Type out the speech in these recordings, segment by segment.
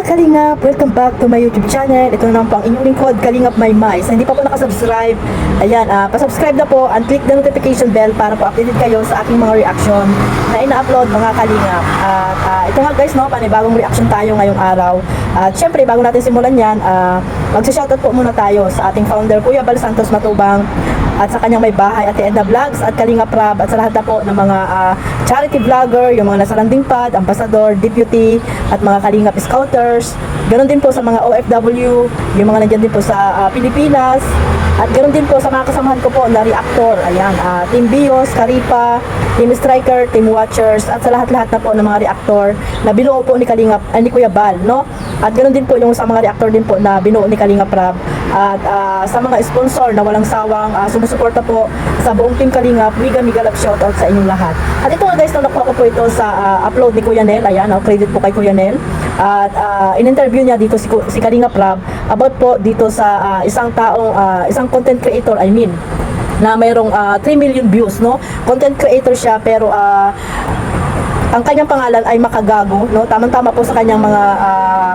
Kalingap, welcome back to my YouTube channel. Ito na po ang inyong lingkod, Kalingap Maymay. Sa hindi pa po nakasubscribe, ayan, pasubscribe na po and click the notification bell para po updated kayo sa aking mga reaction na ina-upload mga Kalingap. At ito nga guys, no, panibagong reaction tayo ngayong araw. At syempre, bago natin simulan yan, magsa-shoutout po muna tayo sa ating founder, Kuya Bal Santos Matubang, at sa kanyang may bahay, Ate Edna Vlogs, at Kalingap Rab, at sa lahat na po ng mga charity vlogger, yung mga nasa landing pad, ambassador, deputy, at mga Kalingap scouters. Ganon din po sa mga OFW, yung mga nandyan din po sa Pilipinas, at ganon din po sa mga kasamahan ko po na reactor. Ayan, Team Bios, Karipa, Team Striker, Team Watchers, at sa lahat-lahat na po ng mga reactor na binuo po ni Kalingap, ni Kuya Bal, no? At ganon din po yung sa mga reactor din po na binuo ni Kalingap Rab. At sa mga sponsor na walang sawang sumusuporta po sa buong Team Kalingap, miga love shoutout sa inyong lahat. At ito nga guys, nakuha ko po ito sa upload ni Kuya Nel. Ayan, credit po kay Kuya Nel. At in-interview niya dito si Kalingap Rab about po dito sa isang taong, isang content creator, I mean, na mayroong 3 million views, no? Content creator siya, pero ang kanyang pangalan ay Makagago, no? Tamang-tama po sa kanyang mga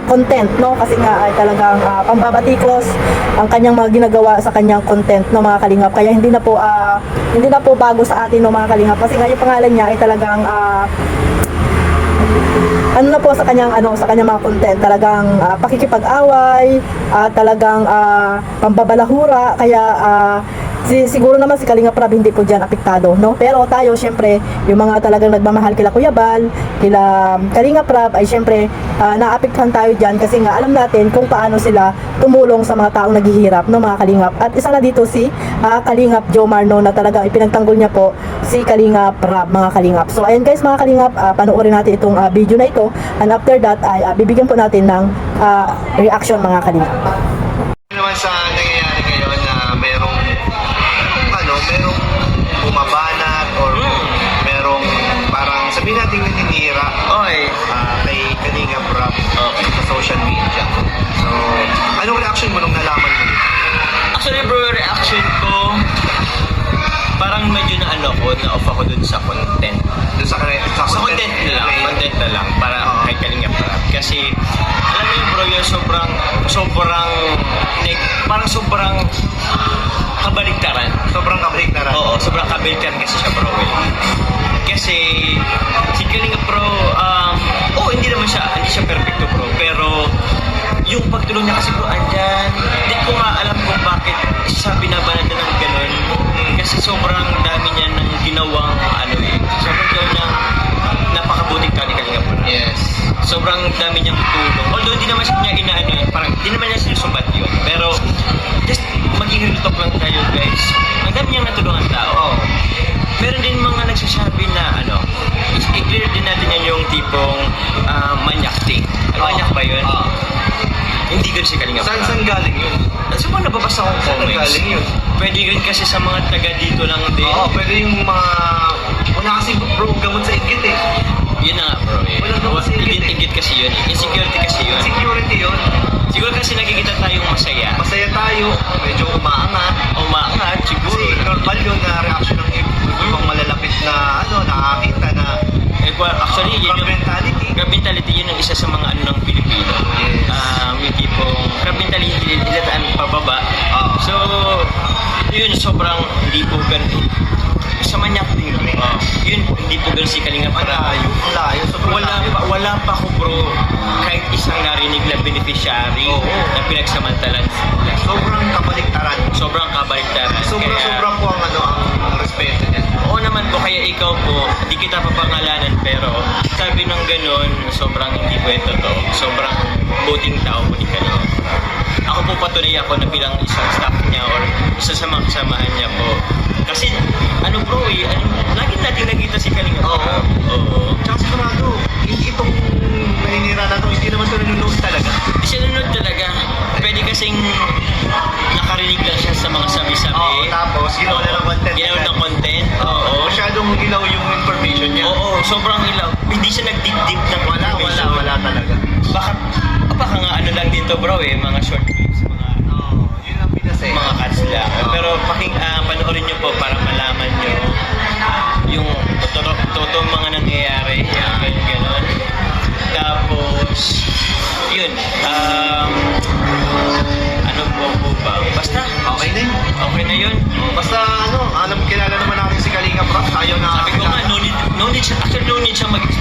content, no? Kasi nga ay talagang pambabatikos ang kanyang mga ginagawa sa kanyang content, no, mga Kalingap. Kaya hindi na po bago sa atin, no, mga Kalingap. Kasi nga yung pangalan niya ay talagang ano na po sa kanyang mga content, talagang pakikipag-away, talagang pambabalahura. Kaya siguro naman si Kalingap Rab hindi po diyan apektado, no? Pero tayo syempre, yung mga talagang nagmamahal kila Kuya Bal, kila Kalingap Rab, ay syempre naapektuhan tayo diyan kasi nga alam natin kung paano sila tumulong sa mga taong naghihirap, no, mga Kalingap. At isa na dito si Kalingap Jomar, no, na talagang ipinagtanggol niya po si Kalingap Rab, mga Kalingap. So ayan guys, mga Kalingap, panoorin natin itong video na ito, and after that ay bibigyan po natin ng reaction, mga Kalingap. Naman sa nangyayari ngayon na merong bumabanat or merong parang sabihin natin naninira kay Kalingap Rab sa social media. So, anong reaction mo nung nalaman mo? Actually bro, reaction ko parang medyo na-off ako dun sa content. Sa content na lang para kay Kalingap Rab. Kasi alam mo yun bro, yung sobrang kabaligtaran. Sobrang kabaligtaran? Oo, sobrang kabaligtaran kasi siya bro. Kasi si Kalingap bro, hindi siya perfecto bro, pero yung pagtulong niya kasi bro andyan, hindi ko nga alam kung bakit siya binabanat na ng ganun. Kasi sobrang dami niya ng ginawang sobrang gawin ng napakabuting tao ni Kalingap bro. Yes. Sobrang dami niyang tulong. Although hindi naman niya parang hindi naman niya sinusumbat yun. Pero just maging real talk lang tayo guys. Ang dami niyang natulungan tao. Meron din mga nagsasabi na i-clear din natin yan yung tipong manyak thing. Manyak ba yun? Hindi ganun si Kalingap. Saan galing yun? Sa mga nababasa kong comments. Saan galing yun? Pwede rin kasi sa mga taga dito lang din. Pwede yung mga wala kasi bro gamot sa inggit eh. Yun na nga bro. Wala gamot sa inggit. Inggit kasi yun. Insecurity kasi yun. Security yun. Siguro kasi nakikita tayong masaya. Masaya tayo, medyo umaangat Siguro. kasi normal yun na reaction ng ibang malalapit na nakakita na Actually, yun crab mentality. Crab mentality yun ang isa sa mga ng Pilipino. Yes. Yung tipong crab mentality nilataan pababa. So, yun sobrang hindi po ganun. Sa manyak din. Yun hindi po ganun si Kalingap Rab. Ang layo. Wala pa ako bro kahit isang narinig na beneficiary na pinagsamantalan. Sobrang kabaligtaran. Sobrang kabaligtaran. Sobra po ang respeto niya. Oo naman po, kaya ikaw po, di kita papangalanan, pero sabi ng ganun, sobrang hindi po ito to. Sobrang buting tao po ni Kalingap. Ako po patunay ako na bilang isang staff niya or isa sa mga kasamahan niya po. Kasi bro lagi natin nakita si Kalingap. Oo. Tsaka sigurado, itong naninira na to, hindi naman ito nanonood talaga. Hindi siya nanonood talaga. Pwede kasing nakarinig lang siya sa mga sabi-sabi. Tapos ginawa na ng content. Ginawa ng content. Oo. Masyadong ilaw yung information niya. Oo, sobrang ilaw. Hindi siya nag-deep ng information. Wala talaga. Baka nga lang dito bro mga short clips, yun ang pinasaya. mga cuts lang. Pero panoorin nyo po para malaman nyo yung totoo mga nangyayari. Ganon. Tapos, yun.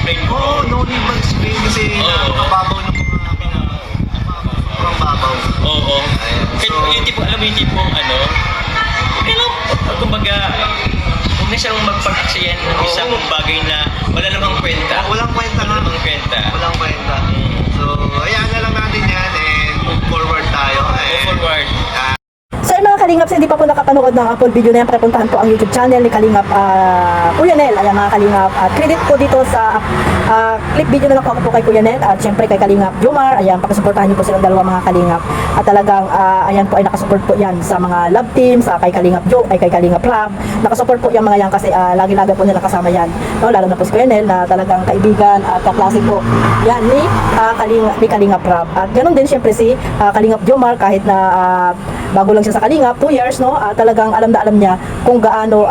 mag-explain mo. Oo, no need mag-explain kasi napakababaw ng mga sobrang babaw. Oo. So, Yung tipo, alam mo yung tipong ano, pero, kumbaga, huwag na siyang magpag-aksyan ng isang bagay na wala namang kwenta. walang kwenta Wala nga. namang kwenta. Walang kwenta. So, hayaan na lang natin yan and move forward tayo. Move forward. So yung mga Kalingap, hindi pa po nakapanood ng full video na yan, papuntahan po ang YouTube channel ni Kalingap Kuya Nel. Ayan mga Kalingap, credit po dito sa clip video na nakuha ko po kay Kuya Nel at syempre kay Kalingap Jomar. Ayan, pakisuportahan niyo po silang dalawa mga Kalingap. At talagang ayan po ay nakasupport po yan sa mga love team, sa kay Kalingap Jo, ay kay Kalingap Rab. Nakasupport po yung mga yan kasi lagi-lagi po nila kasama yan. No, lalo na po si Kuya Nel na talagang kaibigan at kaklase po yan ni Kalingap Rab. At ganun din syempre si Kalingap Jomar kahit na bago lang siya sa Kalingap, 2 years, no? Talagang alam na alam niya kung gaano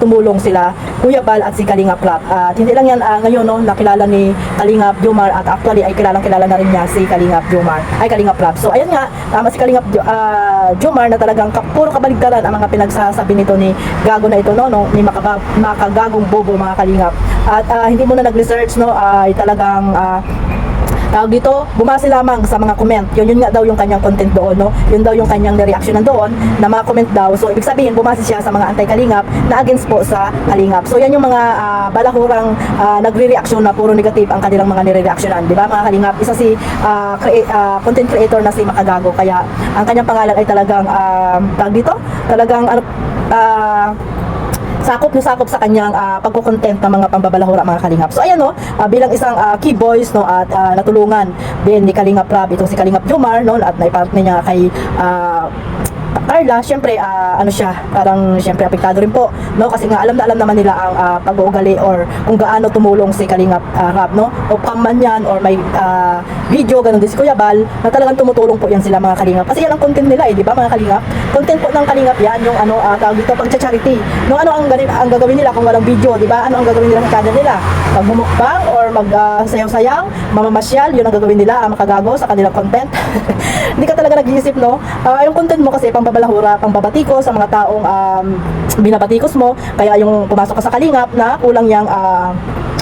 tumulong sila Kuya Bal at si Kalingap Rab. At hindi lang yan ngayon, no, nakilala ni Kalingap Jomar at actually ay kilala na rin niya si Kalingap Rab. So ayan nga, tama si Kalingap Jomar na talagang puro kabaligtaran ang mga pinagsasabi nito ni Gago na ito, no, ni makagagong bobo mga Kalingap. At hindi mo na nag-research, no, ay talagang tawag dito, bumase lamang sa mga comment. Yun nga daw yung kanyang content doon, no? Yun daw yung kanyang reaction doon na mga comment daw. So, ibig sabihin, bumase siya sa mga anti-Kalingap na against po sa Kalingap. So, yan yung mga balahurang nagre-reaction na puro negative ang kanilang mga nire-reactionan. Di ba, mga Kalingap? Isa si content creator na si Makagago. Kaya, ang kanyang pangalan ay talagang, tawag dito, talagang, sakop sa kanyang pagko-content ng mga pambabalahura mga Kalingap. So ayan, no, bilang isang key voice, no, at natulungan din ni Kalingap Rab itong si Kalingap Jomar, no, at naipartner niya kay Carla, syempre ano siya, parang syempre apektado rin po, no, kasi nga alam na alam naman nila ang pag-uugali or kung gaano tumulong si Kalingap Rab, no, o man yan or may video, ganun din si Kuya Bal na talagang tumutulong po yan sila mga Kalingap, kasi yan ang content nila, di ba mga Kalingap? Content po ng Kalingap yan, yung ano, tawag dito, pag-charity, no, ano ang gagawin nila kung walang video, di ba? Ano ang gagawin nila sa channel nila? Magmumukbang or magsayaw-sayaw, mamamasyal, yun ang gagawin nila, Makagago sa kanilang content. Hindi ka talaga nag-iisip, no? Yung content mo kasi pambabalahura, pambabatiko sa mga taong binabatikos mo, kaya yung pumasok ka sa Kalingap na kulang yung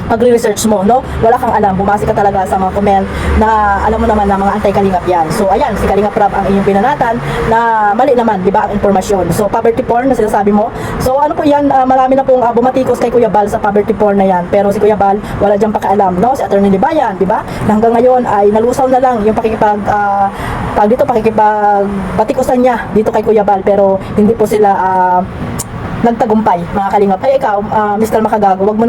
pagre-research mo, no? Wala kang alam, bumasi ka talaga sa mga comment na alam mo naman na mga anti-Kalingap yan. So, ayan, si Kalingap Rab ang inyong pinanatan na mali naman, di ba, ang informasyon. So, poverty porn na sinasabi mo. So, ano po yan, marami na pong bumatikos kay Kuya Bal sa poverty porn na yan. Pero si Kuya Bal, wala diyang pakialam, no? Si Attorney Libayan, di ba? Na hanggang ngayon ay nalusaw na lang yung pakikipagbatikusan niya dito kay Kuya Bal. Pero hindi po sila nagtagumpay mga Kalingap. Ay ikaw, Mr. Makagago, wag mo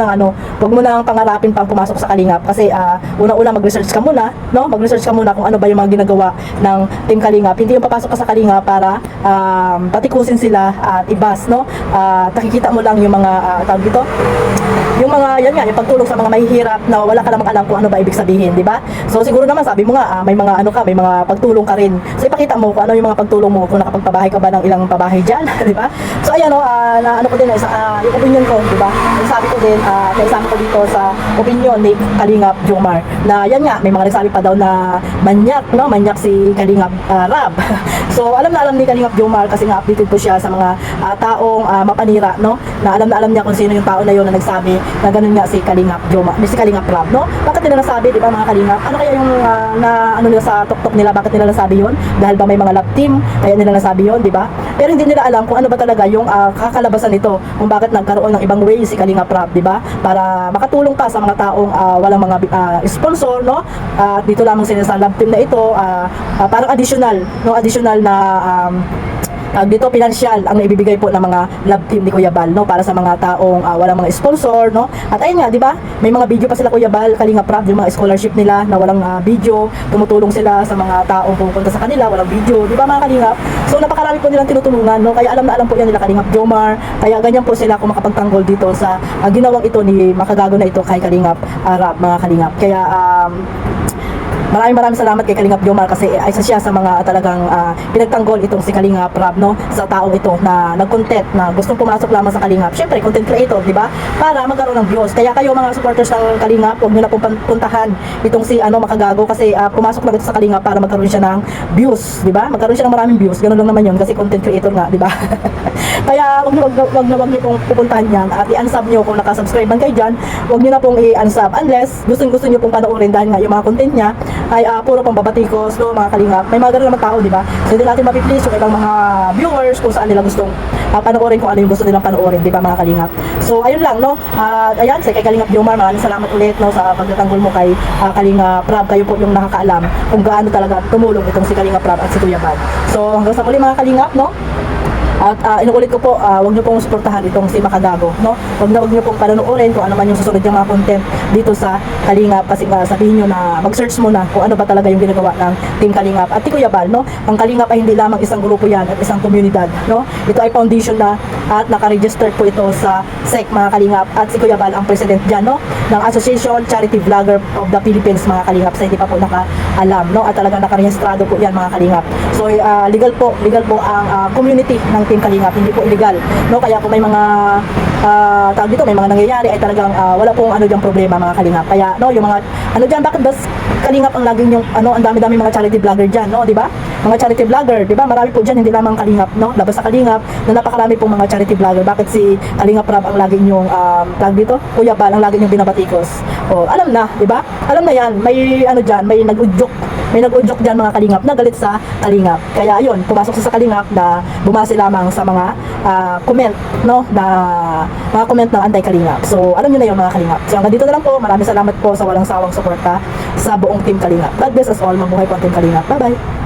nang pangarapin pang pumasok sa Kalingap kasi una-una mag-research ka muna, no? Mag-research ka muna kung ano ba yung mga ginagawa ng Team Kalingap. Hindi yung papasok ka sa Kalingap para patikusin sila at ibas, no? Nakikita mo lang yung mga tawag dito, yung mga yan nga, yung pagtulong sa mga mahihirap na wala ka namang alam kung ano ba ibig sabihin, di ba? So siguro naman sabi mo nga may mga may mga pagtulong ka rin. So ipakita mo kung ano yung mga pagtulong mo, kung nakapagpabahay ka ba ng ilang pabahay diyan, di ba? So ayan, no, na ano ko din yung opinion ko, di ba? Sabi ko din, naisama ko dito sa opinion ni Kalingap Jomar na yan nga, may mga nagsabi pa daw na manyak, no? Manyak si Kalingap Rab. So alam na alam ni Kalingap Jomar kasi nga updated po siya sa mga taong mapanira, no? Na alam niya kung sino yung tao na yun na nagsabi na ganun nga si Kalingap Jomar, si Kalingap Rab, no? Bakit nila nasabi, di ba mga Kalingap? Ano kaya yung ano nila sa tuktok nila, bakit nila nasabi yun? Dahil ba may mga love team, kaya nila nasabi yun, di ba? Pero hindi nila alam kung ano ba talaga yung kakalabasan nito, kung bakit nagkaroon ng ibang way si Kalingap Rab, di ba? Para makatulong pa sa mga taong walang mga sponsor, no? Dito lamang sila sa love team na ito, parang additional, no? Additional na dito pinansyal ang naibibigay po ng mga love team ni Kuya Bal, no, para sa mga taong walang mga sponsor, no. At ayun nga, di ba? May mga video pa sila Kuya Bal, Kalingap Rab, yung mga scholarship nila na walang video, tumutulong sila sa mga taong pupunta sa kanila, walang video, di ba mga Kalingap? So napakarami po nilang tinutulungan, no. Kaya alam na alam po yan nila Kalingap Jomar, kaya ganyan po sila kung makapagtanggol dito sa ginawang ito ni Makagago na ito kay Kalingap Rab, mga Kalingap. Kaya maraming salamat kay Kalingap Jomar kasi isa siya sa mga talagang pinagtanggol itong si Kalingap Rob, no, sa taong ito na nag-content na gustong pumasok lamang sa Kalingap. Syempre, content creator, di ba? Para magkaroon ng views. Kaya kayo mga supporters ng Kalingap, huwag niyo na pong puntahan itong si Makagago kasi pumasok lang ito sa Kalingap para magkaroon siya ng views, di ba? Magkaroon siya ng maraming views. Ganun lang naman yun kasi content creator nga, di ba? Kaya wag niyo pong pupuntahan yan at i-unsub niyo kung nakasubscribe man kayo dyan. Wag niyo na pong i-unsub unless gusto niyo pong panoorin dahil nga yung mga content niya ay puro pang babatikos, no, mga Kalingap. May mga ganun naman tao, di ba? So hindi natin mapiplease yung ibang mga viewers kung saan nila gustong panoorin kung ano yung gusto nilang panoorin, di ba mga Kalingap? So ayun lang, no. Ayan, sa kay Kalingap Jomar, maraming salamat ulit, no, sa pagtatanggol mo kay Kalingap Rob. Kayo po yung nakakaalam kung gaano talaga tumulong itong si Kalingap Rob at si Kuya Bal. So hanggang sa muli mga Kalingap, no. At inuulit ko po, wag niyo pong suportahan itong si Makagago, no? Wag niyo pong panonoorin kung ano man yung susunod yung mga content dito sa Kalingap kasi sabihin niyo na mag-search muna kung ano ba talaga yung ginagawa ng Team Kalingap at Kuya Bal, no? Ang Kalingap ay hindi lamang isang grupo yan at isang komunidad, no? Ito ay foundation na at naka-register po ito sa SEC mga Kalingap at si Kuya Bal ang president diyan, no? Ng Association Charity Vlogger of the Philippines mga Kalingap sa hindi pa po nakaalam, no? At talagang nakarehistrado po yan mga Kalingap. So legal po ang community ng Team Kalingap, hindi po illegal, no? Kaya kung may mga tawag dito, may mga nangyayari ay talagang wala pong ano diyang problema mga Kalingap. Kaya no, yung mga diyan, bakit ba Kalingap ang laging yung ang dami-dami mga charity vlogger diyan, no, di ba? Mga charity vlogger, di ba? Marami po diyan, hindi lamang Kalingap, no? Labas sa Kalingap na napakarami pong mga charity vlogger. Bakit si Kalingap Rob ang laging yung tawag dito? Kuya Bal ang laging yung binabatikos. O, alam na, di ba? Alam na yan, may diyan, may nag-udyok diyan mga Kalingap na galit sa Kalingap. Kaya ayun, pumasok sa Kalingap na bumase lamang sa mga comment, no, na mga comment ng anti-Kalingap. So, alam niyo na yun mga Kalingap. So, hanggang dito na lang po. Maraming salamat po sa walang sawang suporta sa buong Team Kalingap. God bless us all. Mabuhay po ang Team Kalingap. Bye-bye!